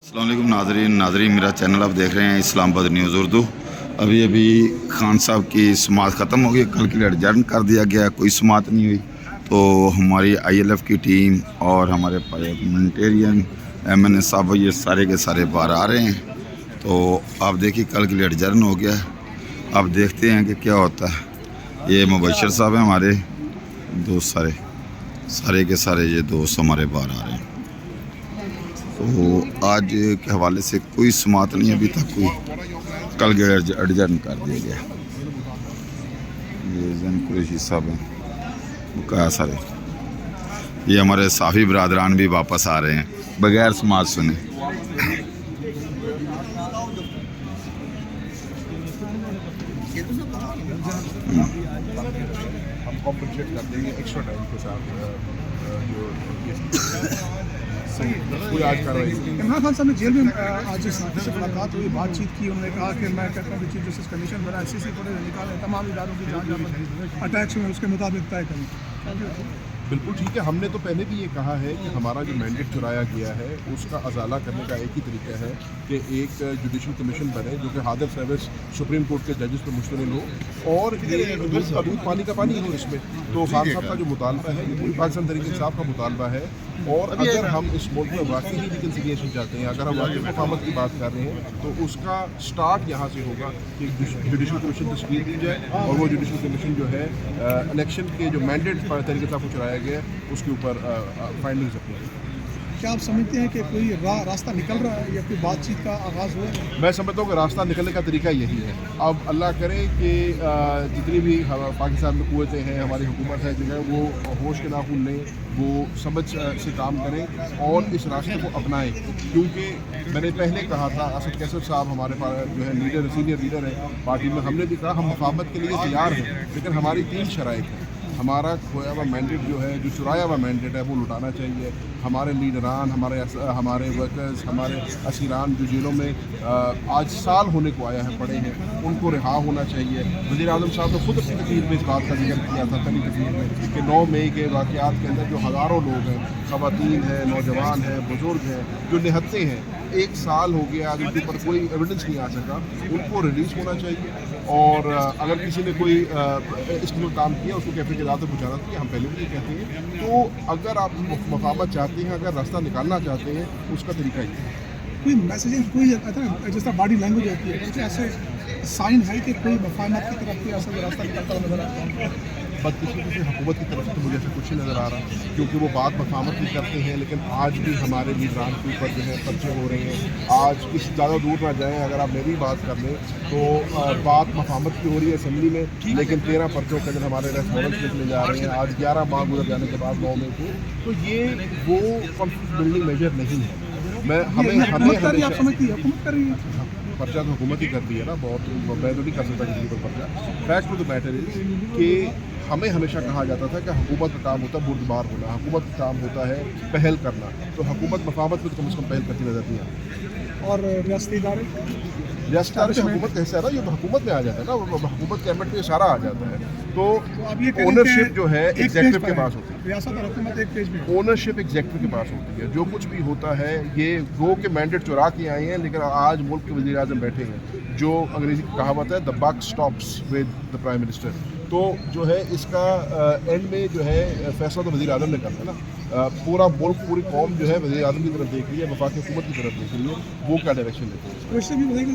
अस्सलाम वालेकुम नाज़रीन मेरा चैनल आप देख रहे हैं इस्लामाबाद न्यूज़ उर्दू। अभी खान साहब की समात ख़त्म हो गई, कल के लिए एडजर्न कर दिया गया, कोई समात नहीं हुई। तो हमारी ILF की टीम और हमारे पार्लियामेंटेरियन MNA साहब ये सारे के सारे बाहर आ रहे हैं। तो आप देखिए कल के लिए एडजर्न हो गया, अब देखते हैं कि क्या होता है। ये मुबशर साहब हैं हमारे दोस्त, सारे के सारे ये दोस्त हमारे बाहर आ रहे हैं। तो आज के हवाले से कोई समात नहीं अभी तक कोई, कल के एडजर्न कर दिया गया। ये जैन कुरैशी साहब हैं क्या सारे, ये हमारे साफ़ी बरादरान भी वापस आ रहे हैं बगैर समात सुने। हम कॉम्पनसेट कर देंगे एक्स्ट्रा टाइम के साथ कोई आज कार्रवाई। इमरान खान साहब ने जेल में आज साथी से मुलाकात हुई, बातचीत की। उन्होंने कहा कि मैं कहता हूँ कि चीफ जस्टिस कमीशन बना, CC फुटेज निकालें, तमाम इदारों की जांच अटैक्स में उसके मुताबिक तय करें। बिल्कुल ठीक है। हमने तो पहले भी ये कहा है कि हमारा जो मैंडेट चुराया गया है उसका अजाला करने का एक ही तरीका है कि एक जुडिशल कमीशन बने जो कि हादर सर्विस सुप्रीम कोर्ट के जजेस पर मुश्तमिल हो और ये दूध का दूध पानी का पानी हो। इसमें तो खान साहब का जो मुतालबा है ये पूरी पाकिस्तान तरीके इंसाफ का मुतालबा है। और अगर हम इस मुल्क में वाकई ही रिकन्सिलिएशन चाहते हैं, अगर हम वाकई मफाहमत की बात कर रहे हैं, तो उसका स्टार्ट यहाँ से होगा कि जुडिशल कमीशन तश्कील दी जाए और वो जुडिशल कमीशन जो है इलेक्शन के जो मैंडेट तरीके से आपको चुराया गया उसके ऊपर फाइंडिंग्स अपनी। क्या आप समझते हैं कि कोई रास्ता निकल रहा है या कोई बातचीत का आगाज़ हुआ है? मैं समझता हूँ कि रास्ता निकलने का तरीका यही है। अब अल्लाह करे कि जितनी भी पाकिस्तान में कुव्वतें हैं, हमारी हुकूमत है जो है वो होश के नाखून लें, वो समझ से काम करें और इस रास्ते को अपनाएं। क्योंकि मैंने पहले कहा था, असद कैसर साहब हमारे पास जो है लीडर, सीनियर लीडर है पार्टी में, हमने भी कहा हम मुफाहमत के लिए तैयार हैं, लेकिन हमारी 3 शराइत हैं। हमारा खोया हुआ मैंडेट जो है, जो चुराया हुआ मैंडेट है, वो लुटाना चाहिए। हमारे लीडरान, हमारे वर्कर्स, हमारे असीरान जो जेलों में आज साल होने को आया है पड़े हैं, उनको रिहा होना चाहिए। वज़ीर आज़म साहब ने खुद अपनी तकरीर में इस बात का जिक्र किया था पहली तकरीर में कि 9 मई के वाक़यात के अंदर जो हज़ारों लोग हैं, ख़वातीन हैं, नौजवान हैं, बुज़ुर्ग हैं, जो निहत्ते हैं, 1 साल हो गया आज उनके ऊपर कोई एविडेंस नहीं आ सका, उनको रिलीज़ होना चाहिए। और अगर किसी ने कोई इसके लिए काम किया उसको कैफे के दाद तक पहुँचाना चाहिए। हम पहले भी ये कहते हैं। तो अगर आप मफाहमत चाहते हैं, अगर रास्ता निकालना चाहते हैं, उसका तरीका ही है। कोई मैसेज, कोई जिस तरह बॉडी लैंग्वेज होती है, कुछ ऐसे साइन है कि कोई मफाहमत की तरफ ऐसा कोई रास्ता निकलता हुआ नजर आता है? बदकिस्मती से हुकूमत की तरफ से तो मुझे ऐसा कुछ नहीं नज़र आ रहा, क्योंकि वो बात मफाहमत भी करते हैं, लेकिन आज भी हमारे लीडरान के ऊपर जो है पर्चे हो रहे हैं। आज किसी ज़्यादा दूर ना जाएं, अगर आप मेरी बात कर लें तो बात मफाहमत की हो रही है असेंबली में, लेकिन 13 पर्चों के अंदर हमारे रेस्ट वारंट निकले जा रहे हैं। आज 11 माह गुजर जाने के बाद 9 मई को, तो ये वो कॉन्फ्लिक्ट बिल्डिंग मेजर नहीं है। पर्चा तो हुकूमत ही करती है ना, बहुत मैं तो नहीं कर सकता किसी पर पर्चा। Fact of the matter is कि हमें हमेशा कहा जाता था कि हुकूमत का काम होता है बुर्दबार होना, हुकूमत का काम होता है पहल करना। तो हुकूमत मफाहमत में तो कम से कम पहल करती नजर नहीं आती। और रियासती इदारे, रियासती इदारे हुकूमत का हिस्सा है ना, ये तो हुकूमत में आ जाता है ना, हुकूमत के एम्बेट में सारा आ जाता है। तो अब ये ओनरशिप जो है एग्जीक्यूटिव के पास होती है, रियासत और हुकूमत एक पेज में, ओनरशिप एग्जीक्यूटिव के पास होती है। जो कुछ भी होता है ये वो के मैंडेट चुरा के आए हैं, लेकिन आज मुल्क के वज़ीर आज़म बैठे हैं, जो अंग्रेजी की कहावत है the buck stops with the prime minister. तो जो है इसका एंड में जो है फैसला तो वज़ीर आज़म ने करना है ना। पूरा मुल्क, पूरी कौम जो है वज़ीर आज़म की तरफ देख रही है, वफाकी हुकूमत की तरफ देख रही है, वो क्या डायरेक्शन लेते हैं।